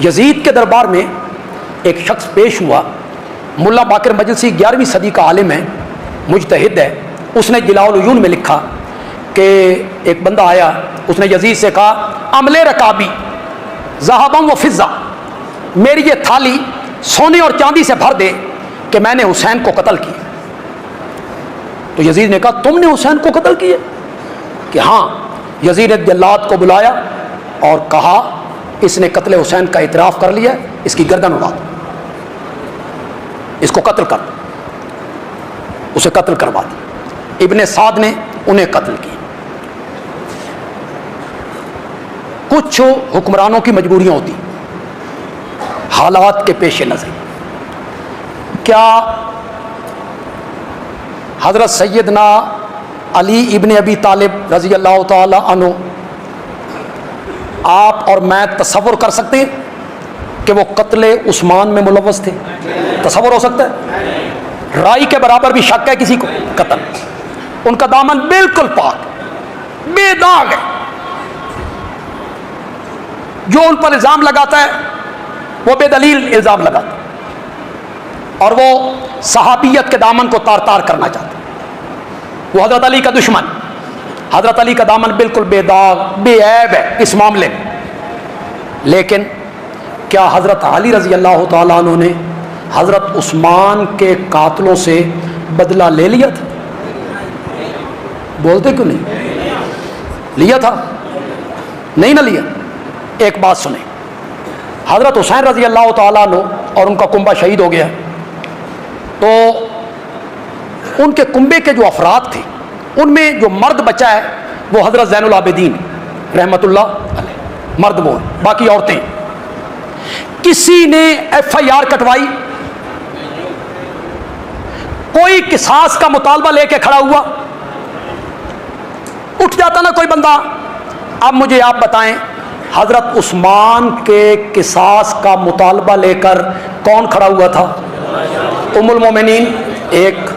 یزید کے دربار میں ایک شخص پیش ہوا، ملا باقر مجلسی 11ویں صدی کا عالم ہے، مجتہد ہے. اس نے جلاء العیون میں لکھا کہ ایک بندہ آیا، اس نے یزید سے کہا عملے رکابی ذہباً و فضہ، میری یہ تھالی سونے اور چاندی سے بھر دے کہ میں نے حسین کو قتل کیا. تو یزید نے کہا تم نے حسین کو قتل کیا؟ کہ ہاں. یزید نے جلاد کو بلایا اور کہا اس نے قتل حسین کا اعتراف کر لیا، اس کی گردن اڑا دو، اس کو قتل کر دو. اسے قتل کروا دی. ابن سعد نے انہیں قتل کیا. کچھ حکمرانوں کی مجبوریاں ہوتی حالات کے پیش نظر. کیا حضرت سیدنا علی ابن ابی طالب رضی اللہ تعالی عنہ آپ اور میں تصور کر سکتے ہیں کہ وہ قتل عثمان میں ملوث تھے؟ تصور ہو سکتا ہے؟ رائی کے برابر بھی شک ہے کسی کو؟ قتل. ان کا دامن بالکل پاک بے داغ ہے. جو ان پر الزام لگاتا ہے وہ بے دلیل الزام لگاتا ہے اور وہ صحابیت کے دامن کو تار تار کرنا چاہتا ہے. وہ حضرت علی کا دشمن. حضرت علی کا دامن بالکل بے داغ بے عیب ہے اس معاملے میں. لیکن کیا حضرت علی رضی اللہ تعالیٰ عنہ نے حضرت عثمان کے قاتلوں سے بدلہ لے لیا تھا؟ بولتے کیوں نہیں؟ لیا تھا؟ نہیں نہ لیا. ایک بات سنیں، حضرت حسین رضی اللہ تعالیٰ عنہ اور ان کا کنبہ شہید ہو گیا، تو ان کے کنبے کے جو افراد تھے ان میں جو مرد بچا ہے وہ حضرت زین العابدین رحمت اللہ علیہ، مرد وہ، باقی عورتیں. کسی نے ایف آئی آر کٹوائی؟ کوئی قصاص کا مطالبہ لے کے کھڑا ہوا؟ اٹھ جاتا نا کوئی بندہ. اب مجھے آپ بتائیں حضرت عثمان کے قصاص کا مطالبہ لے کر کون کھڑا ہوا تھا؟ ام المومنین 1،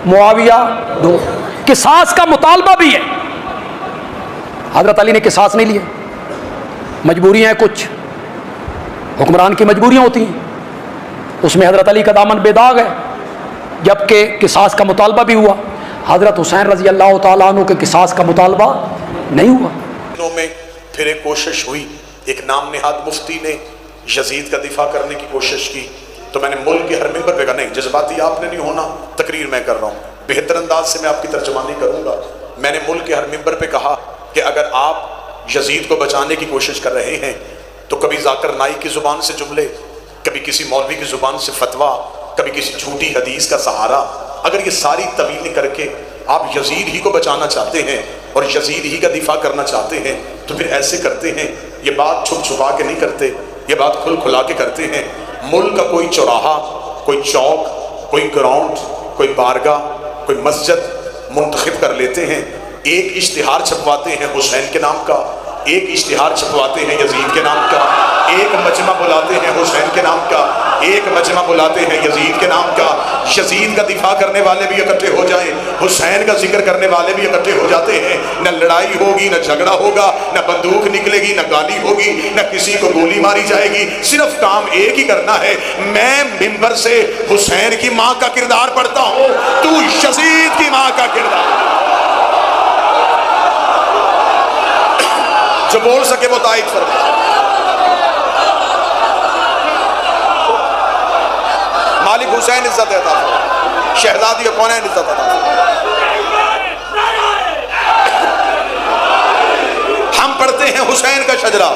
معاویہ 2. قصاص کا مطالبہ بھی ہے. حضرت علی نے قصاص نہیں لیا. مجبوریاں ہیں، کچھ حکمران کی مجبوریاں ہوتی ہیں، اس میں حضرت علی کا دامن بے داغ ہے. جبکہ قصاص کا مطالبہ بھی ہوا، حضرت حسین رضی اللہ تعالیٰ عنہ کے قصاص کا مطالبہ نہیں ہوا. میں پھر ایک کوشش ہوئی، ایک نام نہاد مفتی نے یزید کا دفاع کرنے کی کوشش کی، تو میں نے ملک کے ہر ممبر پہ کہا نہیں، جذباتی آپ نے نہیں ہونا، تقریر میں کر رہا ہوں، بہتر انداز سے میں آپ کی ترجمانی کروں گا. میں نے ملک کے ہر ممبر پہ کہا کہ اگر آپ یزید کو بچانے کی کوشش کر رہے ہیں تو کبھی ذاکر نائک کی زبان سے جملے، کبھی کسی مولوی کی زبان سے فتویٰ، کبھی کسی جھوٹی حدیث کا سہارا، اگر یہ ساری طویل کر کے آپ یزید ہی کو بچانا چاہتے ہیں اور یزید ہی کا دفاع کرنا چاہتے ہیں تو پھر ایسے کرتے ہیں. یہ بات چھپ چھپا کے نہیں کرتے، یہ بات کھل کھلا کے کرتے ہیں. ملک کا کوئی چوراہا، کوئی چوک، کوئی گراؤنڈ، کوئی بارگاہ، کوئی مسجد منتخب کر لیتے ہیں، ایک اشتہار چھپواتے ہیں حسین کے نام کا، ایک اشتہار چھپواتے ہیں یزید کے نام کا، ایک مجمع بلاتے ہیں حسین کے نام کا، ایک مجمع بلاتے ہیں یزید کے نام کا. یزید کا دفاع کرنے والے بھی اکٹھے ہو جائیں، حسین کا ذکر کرنے والے بھی اکٹھے ہو جاتے ہیں. نہ لڑائی ہوگی، نہ جھگڑا ہوگا، نہ بندوق نکلے گی، نہ گالی ہوگی، نہ کسی کو گولی ماری جائے گی. صرف کام ایک ہی کرنا ہے، میں ممبر سے حسین کی ماں کا کردار پڑھتا ہوں، تو یزید کی ماں کا کردار. جو بول سکے وہ تائید فرمائے. مالک حسین عزت دیتا ہے، شہزادی کونین عزت دیتا ہے. ہم پڑھتے ہیں حسین کا شجرہ،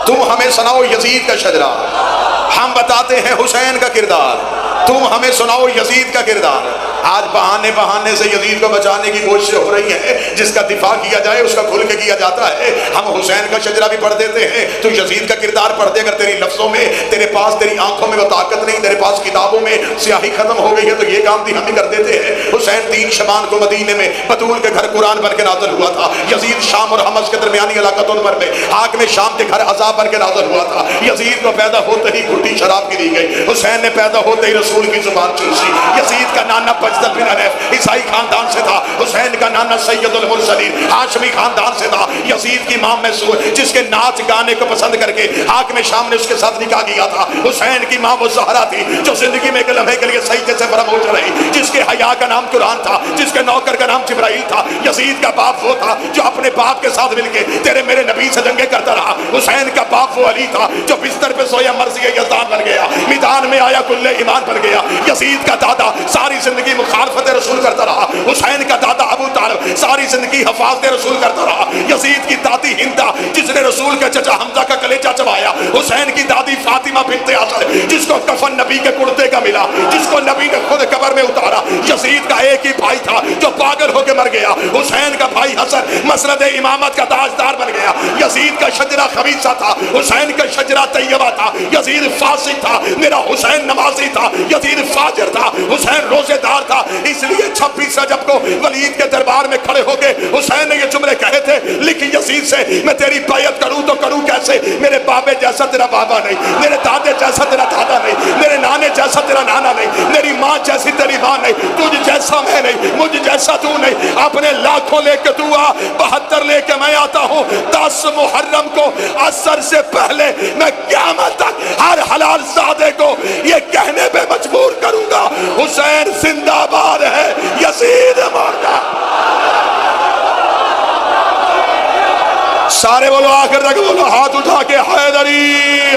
تم ہمیں سناؤ یزید کا شجرہ. ہم بتاتے ہیں حسین کا کردار، تم ہمیں سناؤ یزید کا کردار. آج بہانے بہانے سے یزید کو بچانے کی کوشش ہو رہی ہے، جس کا دفاع کیا جائے اس کا کھل کے کیا جاتا ہے. ہم حسین کا شجرہ بھی پڑھ دیتے ہیں، تو یزید کا کردار پڑھ دے. اگر تیری لفظوں میں، تیرے پاس تیری آنکھوں میں وہ طاقت نہیں، تیرے پاس کتابوں میں سیاہی ختم ہو گئی ہے، تو یہ کام بھی ہم ہی کر دیتے ہیں. حسین 3 شبان کو مدینے میں بطول کے گھر قرآن بن کے نازل ہوا تھا. یزید شام اور حمص کے درمیانی علاقہ تنبر میں حاکم شام کے گھر عذاب بن کے نازل ہوا تھا. یزید کو پیدا ہوتے ہی گھٹی شراب کی دی گئی، حسین نے پیدا ہوتے ہی رسول کی زبان چوسی. یزید کا نانا افضل بن حنیف عیسائی خاندان سے تھا، حسین کا نانا سید المرسلین ہاشمی خاندان سے تھا، یزید کی ماں محسود جس کے ناچ گانے کو پسند کر کے حاکم شام نے اس کے ساتھ نکاح کیا تھا، حسین کی ماں وہ زہرا تھی جو زندگی میں ایک لمحے کے لیے سجدے سے فراموش رہی، جس کے حیا کا نام قرآن تھا، جس کے نوکر کا نام جبرائیل تھا۔ یزید کا باپ وہ تھا جو اپنے باپ کے ساتھ مل کے تیرے میرے نبی سے جنگیں کرتا رہا، حسین کا باپ وہ علی تھا جو بستر پہ سویا مرضی یزدان بن گیا، میدان میں آیا کل ایمان بن گیا۔ یزید کا دادا ساری زندگی مخالفت رسول کرتا رہا، حسین کا دادا ابو طالب ساری زندگی حفاظت رسول کرتا رہا۔ یزید کی دادی ہندا جس نے رسول کے چچا حمزہ کا کلیجہ چبایا، حسین کی دادی فاطمہ بنت اسد جس کو کفن نبی کے کرتے کا ملا، جس کو نبی نے خود قبر میں اتارا۔ یزید کا ایک ہی بھائی تھا جو پاگل ہو کے مر گیا، حسین کا بھائی حسن مسند امامت کا تاجدار بن گیا۔ یزید کا شجرہ خبیثہ تھا، حسین کا شجرہ طیبہ تھا۔ یزید فاسق تھا، میرا حسین نمازی تھا۔ یزید فاجر تھا، حسین روزے دار تھا۔ اس لیے 26 رجب کو ولید کے دربار میں کھڑے ہو کے حسین نے یہ جملے کہے تھے، لکھ یزید سے میں تیری بیعت کروں تو کروں کیسے؟ میرے بابے جیسا تیرا بابا نہیں، میرے دادے جیسا تیرا دادا نہیں، میرے نانے جیسا تیرا نانا نہیں، میری ماں جیسی تیری ماں نہیں، تجھ جیسا میں نہیں، مجھ جیسا تو نہیں۔ اپنے لاکھوں لے کے تو آ، 72 لے کے میں آتا ہوں۔ 10 محرم کو عصر سے پہلے میں قیامت تک ہر حلال زادے کو یہ کہنے پہ مجبور کروں گا، حسین زندہ باد ہے، یزید مردہ۔ سارے بولو، آخر تک بولو، ہاتھ اٹھا کے حیدری۔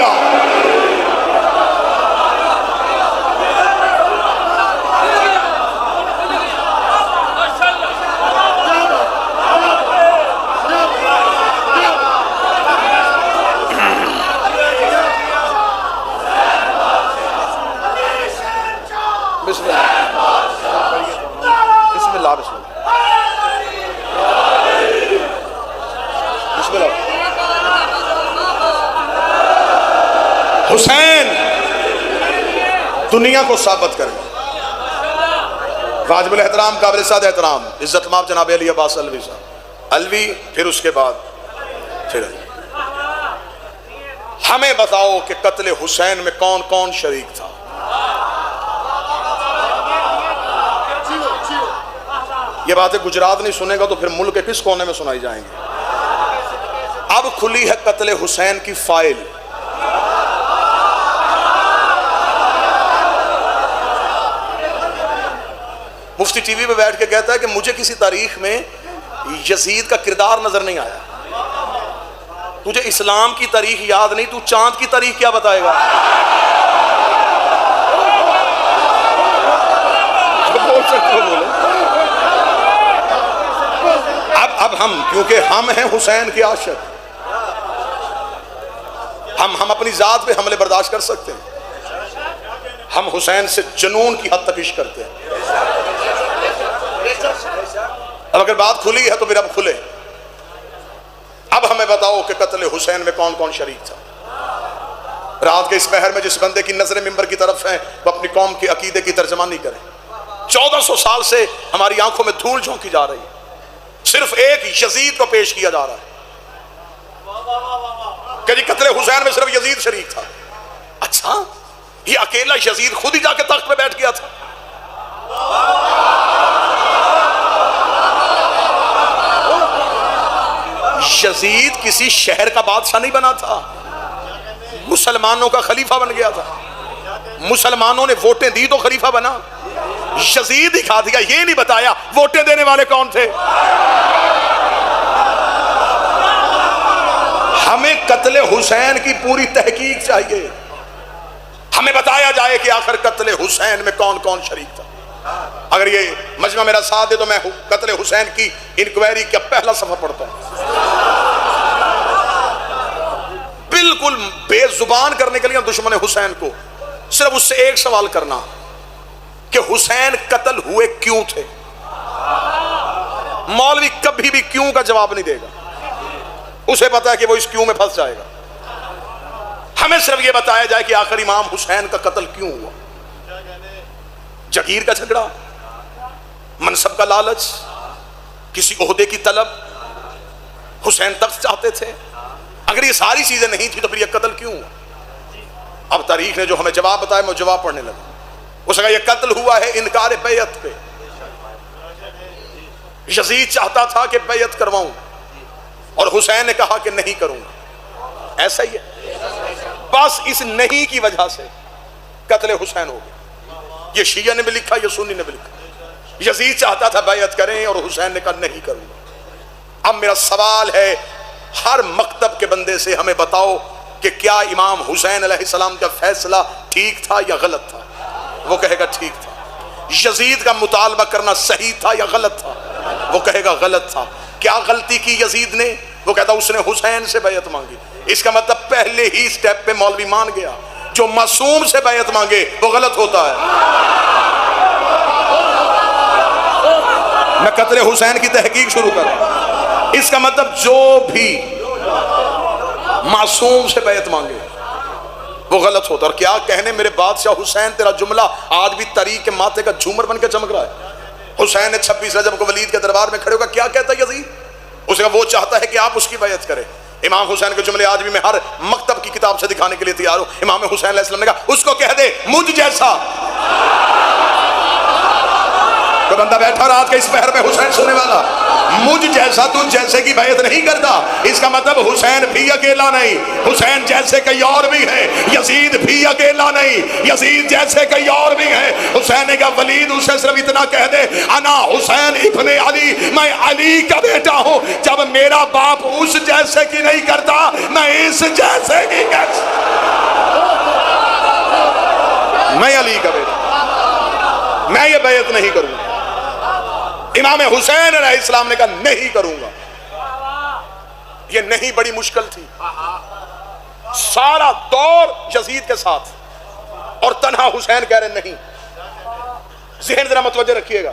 بسم اللہ بسم اللہ بسم اللہ۔ حسین دنیا کو ثابت کرے، واجب الاحترام قابل سعادت احترام عزت مآب جناب علی عباس الوی صاحب، الوی پھر اس کے بعد پھر ہمیں بتاؤ کہ قتل حسین میں کون کون شریک تھا؟ یہ باتیں گجرات نہیں سنے گا تو پھر ملک کے کس کونے میں سنائی جائیں گے؟ اب کھلی ہے قتل حسین کی فائل۔ مفتی ٹی وی پہ بیٹھ کے کہتا ہے کہ مجھے کسی تاریخ میں یزید کا کردار نظر نہیں آیا۔ تجھے اسلام کی تاریخ یاد نہیں، تو چاند کی تاریخ کیا بتائے گا؟ بول سکتے ہو بولو۔ اب ہم کیونکہ ہم ہیں حسین کے عاشق، ہم اپنی ذات پہ حملے برداشت کر سکتے ہیں، ہم حسین سے جنون کی حد تک عشق کرتے ہیں۔ اب اگر بات کھلی ہے تو پھر اب کھلے۔ اب ہمیں بتاؤ کہ قتل حسین میں کون کون شریک تھا؟ رات کے اس پہر میں جس بندے کی نظریں ممبر کی طرف ہیں وہ اپنی قوم کے عقیدے کی ترجمانی کرے۔ 1400 سال سے ہماری آنکھوں میں دھول جھونکی جا رہی ہے، صرف ایک یزید کو پیش کیا جا رہا ہے کہ جی قتل حسین میں صرف یزید شریک تھا۔ اچھا، یہ اکیلا یزید خود ہی جا کے تخت پہ بیٹھ گیا تھا؟ یزید کسی شہر کا بادشاہ نہیں بنا تھا، مسلمانوں کا خلیفہ بن گیا تھا۔ مسلمانوں نے ووٹیں دی تو خلیفہ بنا، یزید دکھا دیا، یہ نہیں بتایا ووٹیں دینے والے کون تھے۔ ہمیں قتل حسین کی پوری تحقیق چاہیے، ہمیں بتایا جائے کہ آخر قتل حسین میں کون کون شریک تھا۔ اگر یہ مجمع میرا ساتھ دے تو میں قتل حسین کی انکوائری کا پہلا صفحہ پڑھتا ہوں، بالکل بے زبان کرنے کے لیے دشمن حسین کو صرف اس سے ایک سوال کرنا کہ حسین قتل ہوئے کیوں تھے۔ مولوی کبھی بھی کیوں کا جواب نہیں دے گا، اسے پتا ہے کہ وہ اس کیوں میں پھنس جائے گا۔ ہمیں صرف یہ بتایا جائے کہ آخر امام حسین کا قتل کیوں ہوا۔ جگیر کا جھگڑا، منصب کا لالچ، کسی عہدے کی طلب، حسین تخت چاہتے تھے۔ اگر یہ ساری چیزیں نہیں تھی تو پھر یہ قتل کیوں ہوا؟ اب تاریخ نے جو ہمیں جواب بتایا میں جواب پڑھنے لگا۔ اس کا یہ قتل ہوا ہے انکار بیعت پہ، یزید چاہتا تھا کہ بیعت کرواؤں اور حسین نے کہا کہ نہیں کروں گا. ایسا ہی ہے. بس اس نہیں کی وجہ سے قتل حسین ہو گیا. یہ شیعہ نے بھی لکھا، یہ سنی نے بھی لکھا. یزید چاہتا تھا بیعت کریں اور حسین نے کہا نہیں کروں گا. اب میرا سوال ہے ہر مکتب کے بندے سے، ہمیں بتاؤ کہ کیا امام حسین علیہ السلام کا فیصلہ ٹھیک تھا یا غلط تھا؟ وہ کہے گا ٹھیک تھا. یزید کا مطالبہ کرنا صحیح تھا یا غلط تھا؟ وہ کہے گا غلط تھا. کیا غلطی کی یزید نے؟ وہ کہتا اس نے حسین سے بیعت مانگی. اس کا مطلب پہلے ہی سٹیپ پہ مولوی مان گیا جو معصوم سے بیعت مانگے وہ غلط ہوتا ہے. میں قتل حسین کی تحقیق شروع کروں. اس کا مطلب جو بھی معصوم سے بیعت مانگے وہ غلط ہوتا. اور کیا کہنے میرے بادشاہ حسین، تیرا جملہ آج بھی تاریخ کے ماتھے کا جھومر بن کے چمک رہا ہے. حسین نے 26 رجب کو ولید کے دربار میں کھڑے ہو کر کیا کہتا ہے یزید؟ اس کا وہ چاہتا ہے کہ آپ اس کی بیعت کریں. امام حسین کے جملے آج بھی میں ہر مکتب کی کتاب سے دکھانے کے لیے تیار ہوں. امام حسین علیہ السلام نے کہا اس کو کہہ دے مجھ جیسا. تو بندہ بیٹھا رات کے اس پہر میں حسین سننے والا، مجھ جیسا تو جیسے کی بیعت نہیں کرتا. اس کا مطلب حسین بھی اکیلا نہیں، حسین جیسے کئی اور بھی ہیں. یزید بھی اکیلا نہیں، یزید جیسے کئی اور بھی ہیں. حسین نے کہا ولید اسے صرف اتنا کہہ دے انا حسین ابن علی، میں علی کا بیٹا ہوں. جب میرا باپ اس جیسے کی نہیں کرتا میں اس جیسے کی کیسے؟ میں علی کا بیٹا، میں یہ بیعت نہیں کروں. امام حسین علیہ السلام نے کہا نہیں کروں گا. یہ نہیں بڑی مشکل تھی. سارا دور یزید کے ساتھ اور تنہا حسین کہہ رہے نہیں. ذہن ذرا متوجہ رکھیے گا.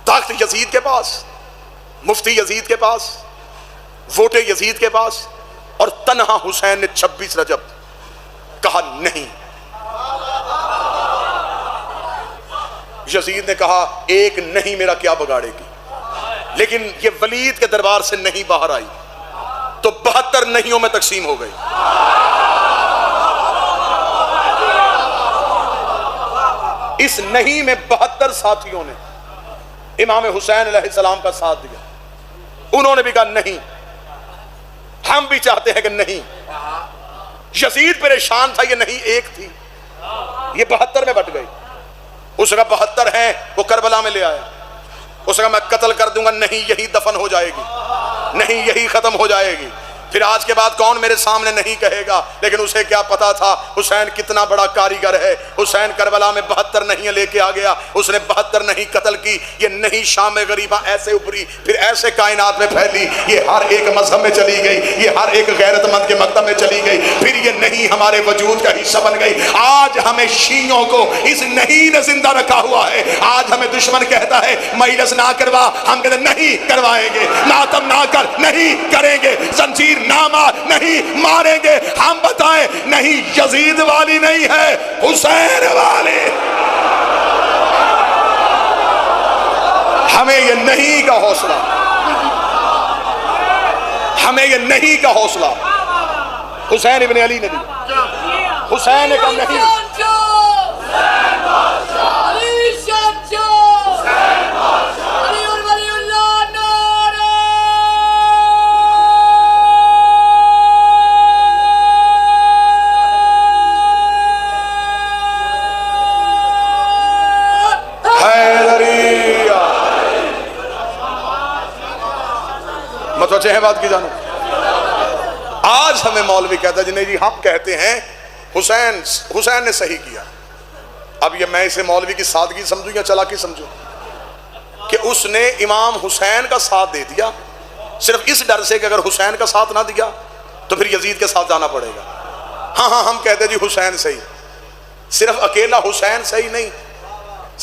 تخت یزید کے پاس، مفتی یزید کے پاس، ووٹ یزید کے پاس، اور تنہا حسین نے 26 رجب کہا نہیں. یزید نے کہا ایک نہیں میرا کیا بگاڑے گی. لیکن یہ ولید کے دربار سے نہیں باہر آئی تو 72 نہیوں میں تقسیم ہو گئی. اس نہیں میں 72 ساتھیوں نے امام حسین علیہ السلام کا ساتھ دیا. انہوں نے بھی کہا نہیں، ہم بھی چاہتے ہیں کہ نہیں. یزید پریشان تھا، یہ نہیں ایک تھی، یہ 72 میں بٹ گئی. اس کا 72 ہیں وہ کربلا میں لے آیا. اس کا میں قتل کر دوں گا، نہیں یہی دفن ہو جائے گی، نہیں یہی ختم ہو جائے گی. پھر آج کے بعد کون میرے سامنے نہیں کہے گا. لیکن اسے کیا پتا تھا حسین کتنا بڑا کاریگر ہے. حسین کربلا میں 72 نہیں لے کے آ گیا. اس نے 72 نہیں قتل کی. یہ نہیں شام غریبہ ایسے ابری، پھر ایسے کائنات میں پھیلی. یہ ہر ایک مذہب میں چلی گئی، یہ ہر ایک غیرت مند کے مکتب میں چلی گئی. پھر یہ نہیں ہمارے وجود کا حصہ بن گئی. آج ہمیں شیعوں کو اس نہیں نے زندہ رکھا ہوا ہے. آج ہمیں دشمن کہتا ہے مجلس نہ کروا، ہم کہتے ہیں نہیں کروائیں گے. ماتم نہ کر، نہیں کریں گے. زنجیر نہ مار، نہیں ماریں گے. ہم بتائیں نہیں یزید والی نہیں ہے، حسین والی. ہمیں یہ نہیں کا حوصلہ، ہمیں یہ نہیں کا حوصلہ حسین ابن علی نے دیا. حسین نے کہا نہیں. متوجہ ہے بات کی جانو. آج ہمیں مولوی کہتا ہے جنہیں جی ہم کہتے ہیں حسین نے صحیح کیا. اب یہ میں اسے مولوی کی سادگی سمجھوں یا چلاکی سمجھوں کہ اس نے امام حسین کا ساتھ دے دیا صرف اس ڈر سے کہ اگر حسین کا ساتھ نہ دیا تو پھر یزید کے ساتھ جانا پڑے گا. ہاں ہم کہتے ہیں جی حسین صحیح. صرف اکیلا حسین صحیح نہیں،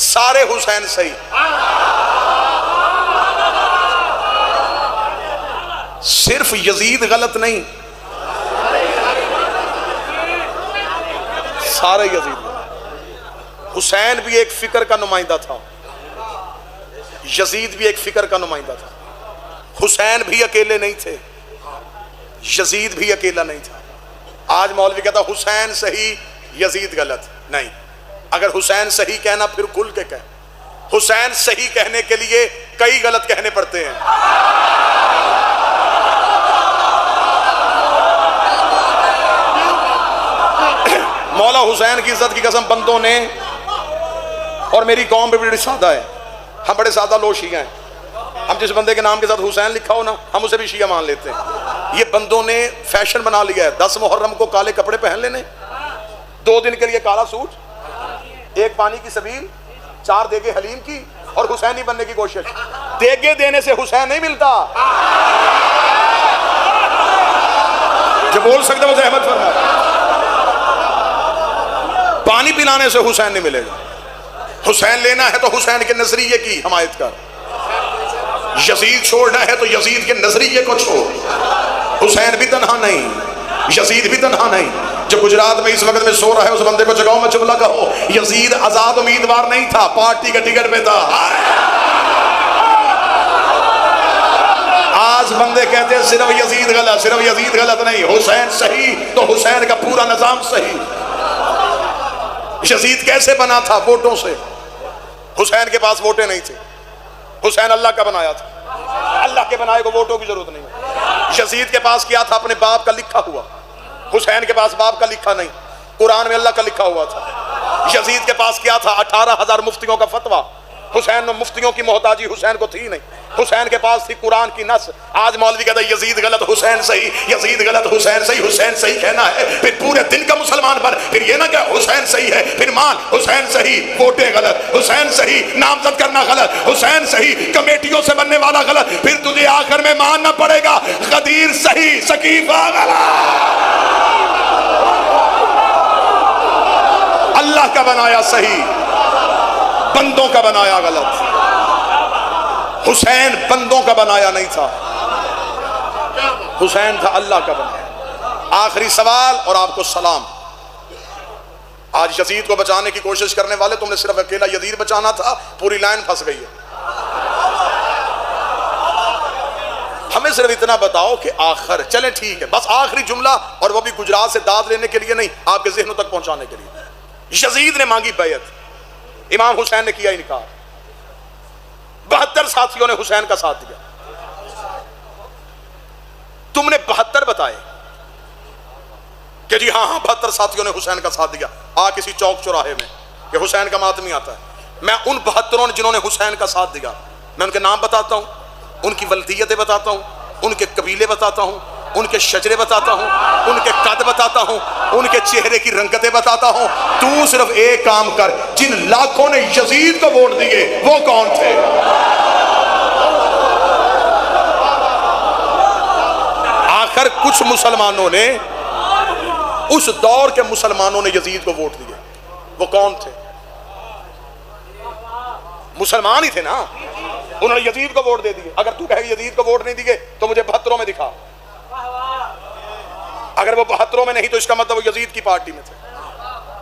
سارے حسین صحیح. صرف یزید غلط نہیں، سارے یزید. حسین بھی ایک فکر کا نمائندہ تھا، یزید بھی ایک فکر کا نمائندہ تھا. حسین بھی اکیلے نہیں تھے، یزید بھی اکیلا نہیں تھا. آج مولوی کہتا حسین صحیح یزید غلط. نہیں، اگر حسین صحیح کہنا پھر کھل کے کہہ. حسین صحیح کہنے کے لیے کئی غلط کہنے پڑتے ہیں. مولا حسین کی عزت کی قسم بندوں نے، اور میری قوم بھی بڑی سادہ ہے، ہم بڑے سادہ لوگ شیعہ ہیں، ہم جس بندے کے نام کے ساتھ حسین لکھا ہو نا ہم اسے بھی شیعہ مان لیتے ہیں. یہ بندوں نے فیشن بنا لیا ہے 10 محرم کو کالے کپڑے پہن لینے، 2 دن کے لیے کالا سوٹ، 1 پانی کی سبیل، 4 دیگے حلیم کی، اور حسینی بننے کی کوشش. دیگے دینے سے حسین نہیں ملتا. جو بول سکتے وہ زحمت فرمائے. پانی پلانے سے حسین نہیں ملے گا. حسین لینا ہے تو حسین کے نظریے کی حمایت کر. یزید چھوڑنا ہے تو یزید کے نظریے کو چھوڑ. حسین بھی تنہا نہیں، یزید بھی تنہا نہیں. جو گجرات میں اس وقت میں سو رہا ہے اس بندے کو جگاؤ میں جملہ کہو، یزید آزاد امیدوار نہیں تھا، پارٹی کا ٹکٹ پہ تھا. آج بندے کہتے ہیں صرف یزید غلط، صرف یزید غلط نہیں، حسین صحیح تو حسین کا پورا نظام صحیح. یزید کیسے بنا تھا؟ ووٹوں سے. حسین کے پاس ووٹیں نہیں تھے، حسین اللہ کا بنایا تھا. اللہ کے بنائے کو ووٹوں کی ضرورت نہیں. یزید کے پاس کیا تھا؟ اپنے باپ کا لکھا ہوا. حسین کے پاس باپ کا لکھا نہیں، قرآن میں اللہ کا لکھا ہوا تھا. یزید کے پاس کیا تھا؟ 18,000 مفتیوں کا فتویٰ. حسین میں مفتیوں کی محتاجی حسین کو تھی نہیں، حسین کے پاس تھی قرآن کی نص. آج مولوی کہتا ہے یزید غلط حسین صحیح، یزید غلط حسین صحیح. حسین صحیح کہنا ہے پھر پورے دن کا مسلمان بن، پھر یہ نہ کہ حسین صحیح ہے پھر مان. حسین صحیح ووٹیں غلط، حسین صحیح نامزد کرنا غلط، حسین صحیح کمیٹیوں سے بننے والا غلط. پھر تجھے آخر میں ماننا پڑے گا غدیر صحیح، سقیفہ غلط. اللہ کا بنایا صحیح، بندوں کا بنایا غلط. حسین بندوں کا بنایا نہیں تھا، حسین تھا اللہ کا بنایا. آخری سوال اور آپ کو سلام. آج یزید کو بچانے کی کوشش کرنے والے، تم نے صرف اکیلا یزید بچانا تھا، پوری لائن پھنس گئی ہے. ہمیں صرف اتنا بتاؤ کہ آخر چلیں ٹھیک ہے بس آخری جملہ، اور وہ بھی گجرات سے داد لینے کے لیے نہیں، آپ کے ذہنوں تک پہنچانے کے لیے. یزید نے مانگی بیعت، امام حسین نے کیا انکار. 72 ساتھیوں نے حسین کا ساتھ دیا. تم نے 72 بتائے کہ جی ہاں 72 ساتھیوں نے حسین کا ساتھ دیا. کسی چوک چوراہے میں کہ حسین کا ماتمی آتا ہے. میں ان 72 نے جنہوں نے حسین کا ساتھ دیا، میں ان کے نام بتاتا ہوں، ان کی ولدیتیں بتاتا ہوں، ان کے قبیلے بتاتا ہوں، ان کے شجرے بتاتا ہوں، ان کے قد بتاتا ہوں، ان کے چہرے کی رنگتیں بتاتا ہوں. تو صرف ایک کام کر، جن لاکھوں نے یزید کو ووٹ دیے وہ کون تھے؟ آخر کچھ مسلمانوں نے، اس دور کے مسلمانوں نے یزید کو ووٹ دیے، وہ کون تھے؟ مسلمان ہی تھے نا، انہوں نے یزید کو ووٹ دے دیے. اگر تو کہے یزید کو ووٹ نہیں دیے تو مجھے 72 میں دکھا. اگر وہ 72 میں نہیں تو اس کا مطلب وہ یزید کی پارٹی میں تھے.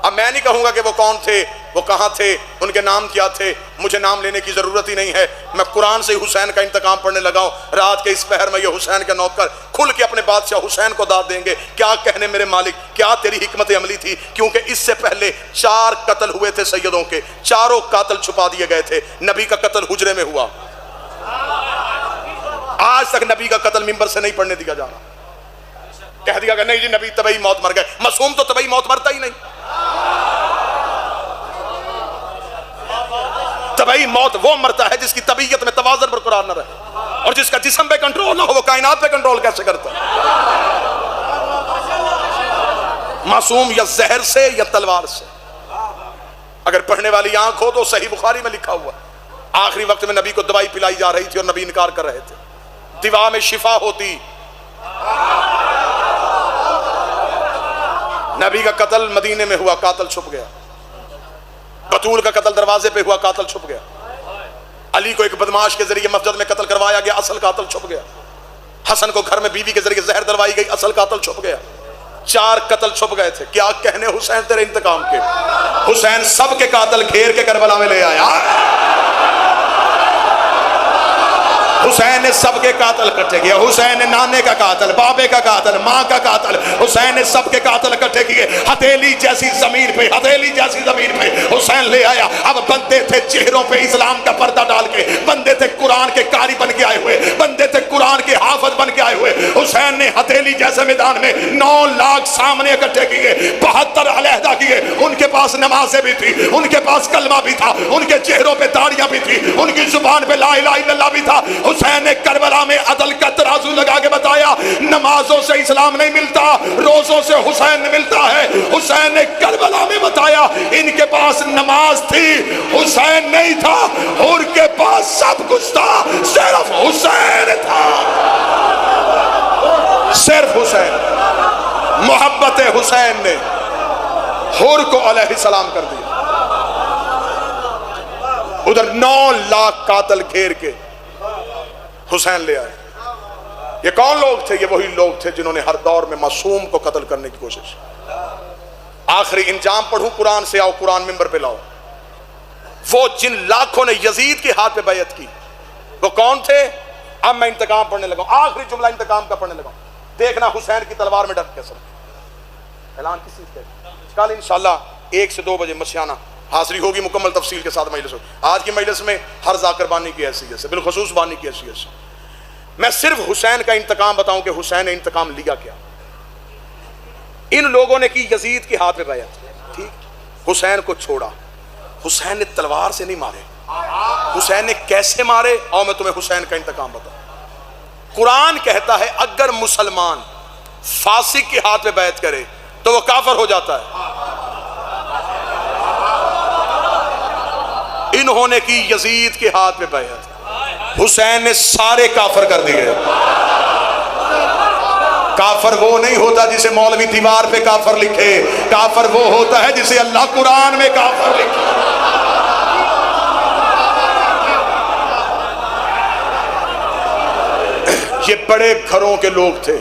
اب میں نہیں کہوں گا کہ وہ کون تھے، وہ کہاں تھے، ان کے نام کیا تھے. مجھے نام لینے کی ضرورت ہی نہیں ہے. میں قرآن سے حسین کا انتقام پڑھنے لگا ہوں. رات کے اس پہر میں یہ حسین کے نوکر کھل کے اپنے بادشاہ حسین کو داد دیں گے، کیا کہنے میرے مالک، کیا تیری حکمت عملی تھی. کیونکہ اس سے پہلے 4 قتل ہوئے تھے سیدوں کے، چاروں قاتل چھپا دیے گئے تھے. نبی کا قتل حجرے میں ہوا. آج تک نبی کا قتل منبر سے نہیں پڑھنے دیا جانا. کہہ دیا کہ نہیں جی نبی طبعی موت مر گئے. معصوم تو طبعی موت مرتا ہی نہیں. طبعی موت وہ مرتا ہے جس کی طبیعت میں توازن برقرار نہ رہے، اور جس کا جسم پہ کنٹرول نہ ہو وہ کائنات پہ کنٹرول کیسے کرتا ہے؟ معصوم یا زہر سے یا تلوار سے. اگر پڑھنے والی آنکھ ہو تو صحیح بخاری میں لکھا ہوا آخری وقت میں نبی کو دوائی پلائی جا رہی تھی اور نبی انکار کر رہے تھے. دوا میں شفا ہوتی. نبی کا قتل مدینے میں ہوا، قاتل چھپ گیا. بطول کا قتل دروازے پہ ہوا، قاتل چھپ گیا. علی کو ایک بدماش کے ذریعے مسجد میں قتل کروایا گیا، اصل قاتل چھپ گیا. حسن کو گھر میں بیوی کے ذریعے زہر دلوائی گئی، اصل قاتل چھپ گیا. 4 قتل چھپ گئے تھے. کیا کہنے حسین تیرے انتقام کے. حسین سب کے قاتل گھیر کے کربلا میں لے آیا. حسین نے سب کے قاتل اکٹھے کیے. حسین نے نانے کا قاتل, بابے کا قاتل, ماں کا قاتل, حسین نے سب کے قاتل اکٹھے کیے. ہتھیلی جیسی زمین پہ, ہتھیلی جیسی زمین پہ حسین لے آیا. اب بندے تھے چہروں پہ اسلام کا پردہ ڈال کے, بندے تھے قرآن کے قاری بن کے آئے ہوئے, بندے تھے قرآن کے حافظ بن کے آئے ہوئے. حسین نے ہتھیلی جیسے میدان میں 9 لاکھ سامنے اکٹھے کیے, 72 علیحدہ کیے. ان کے پاس نمازیں بھی تھی, ان کے پاس کلمہ بھی تھا, ان کے چہروں پہ داڑیاں بھی تھی, ان کی زبان پہ لا الہ الا اللہ بھی تھا. حسین نے کربلا میں عدل کا ترازو لگا کے بتایا, نمازوں سے اسلام نہیں ملتا, روزوں سے حسین ملتا ہے. حسین نے کربلا میں بتایا ان کے پاس نماز تھی, حسین نہیں تھا. اور کے پاس سب کچھ تھا, صرف حسین تھا. صرف حسین. محبت حسین نے حور کو علیہ السلام کر دیا. ادھر 9 لاکھ قاتل گھیر کے حسین لے آئے. یہ کون لوگ تھے؟ یہ وہی لوگ تھے جنہوں نے ہر دور میں معصوم کو قتل کرنے کی کوشش. آخری انجام پڑھوں قرآن سے, آؤ قرآن منبر پہ لاؤ. وہ جن لاکھوں نے یزید کے ہاتھ پہ بیعت کی وہ کون تھے؟ اب میں انتقام پڑھنے لگا ہوں, آخری جملہ انتقام کا پڑھنے لگا ہوں. دیکھنا حسین کی تلوار میں ڈر کیسا. اعلان کس چیز کا؟ کل انشاءاللہ 1 سے 2 بجے مشیانہ حاضری ہوگی مکمل تفصیل کے ساتھ مجلس ہوگی. آج کی مجلس میں ہر ذاکر بانی کی حیثیت سے, بالخصوص بانی کی حیثیت سے میں صرف حسین کا انتقام بتاؤں کہ حسین نے انتقام لیا کیا. ان لوگوں نے کی یزید کے ہاتھ پہ بیعت, ٹھیک, حسین کو چھوڑا. حسین نے تلوار سے نہیں مارے, حسین نے کیسے مارے؟ اور میں تمہیں حسین کا انتقام بتاؤں. قرآن کہتا ہے اگر مسلمان فاسق کے ہاتھ پہ بیعت کرے تو وہ کافر ہو جاتا ہے. انہوں نے کی یزید کے ہاتھ پہ بیعت, حسین نے سارے کافر کر دیے. کافر وہ نہیں ہوتا جسے مولوی دیوار پہ کافر لکھے, کافر وہ ہوتا ہے جسے اللہ قرآن میں کافر لکھے. یہ بڑے گھروں کے لوگ تھے,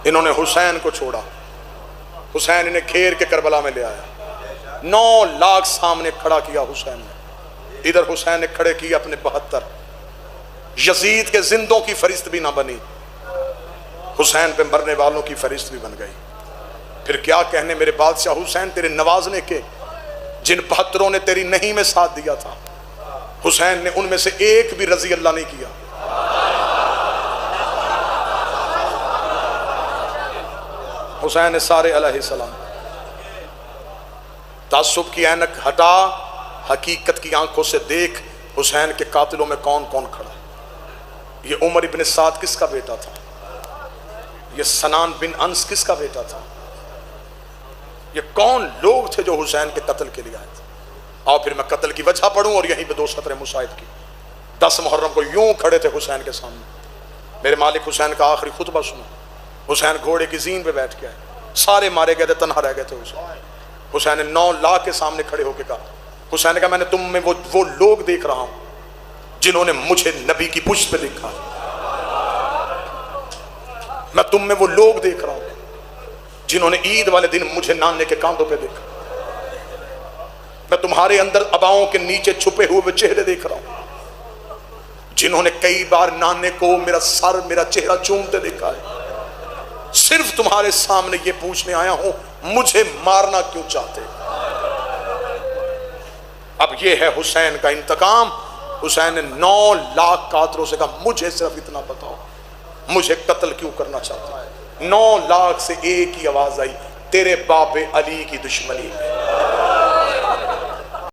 انہوں نے حسین کو چھوڑا. حسین انہیں گھیر کے کربلا میں لے آیا, 9 لاکھ سامنے کھڑا کیا حسین نے. ادھر حسین نے کھڑے کیے اپنے 72. یزید کے زندوں کی فہرست بھی نہ بنی, حسین پہ مرنے والوں کی فہرست بھی بن گئی. پھر کیا کہنے میرے بادشاہ حسین تیرے نوازنے کے, جن 72 نے تیری نہیں میں ساتھ دیا تھا, حسین نے ان میں سے ایک بھی رضی اللہ نہیں کیا. حسین نے سارے علیہ السلام. تعصب کی اینک ہٹا, حقیقت کی آنکھوں سے دیکھ حسین کے قاتلوں میں کون کون کھڑا. یہ عمر ابن سعد کس کا بیٹا تھا؟ یہ سنان بن انس کس کا بیٹا تھا؟ یہ کون لوگ تھے جو حسین کے قتل کے لیے آئے تھے؟ اور پھر میں قتل کی وجہ پڑھوں اور یہیں پہ 2 سطریں مشاہد کی. 10 محرم کو یوں کھڑے تھے حسین کے سامنے. میرے مالک حسین کا آخری خطبہ سنو. حسین گھوڑے کی زین پہ بیٹھ کے آئے, سارے مارے گئے تھے, تنہا رہ گئے تھے. حسین نے 9 لاکھ کے سامنے کھڑے ہو کے کہا, حسین نے کہا میں نے تم میں وہ لوگ دیکھ رہا ہوں جنہوں نے مجھے نبی کی پشت پہ دیکھا. میں تم میں وہ لوگ دیکھ رہا ہوں جنہوں نے عید والے دن مجھے نانے کے کاندھوں پہ دیکھا. میں تمہارے اندر اباؤں کے نیچے چھپے ہوئے چہرے دیکھ رہا ہوں جنہوں نے کئی بار نانے کو میرا سر میرا چہرہ چومتے دیکھا ہے. صرف تمہارے سامنے یہ پوچھنے آیا ہوں مجھے مارنا کیوں چاہتے؟ اب یہ ہے حسین کا انتقام. حسین نے 9 لاکھ قاتلوں سے کہا مجھے صرف اتنا بتاؤ مجھے قتل کیوں کرنا چاہتا ہے؟ 9 لاکھ سے ایک ہی آواز آئی, تیرے باپ علی کی دشمنی.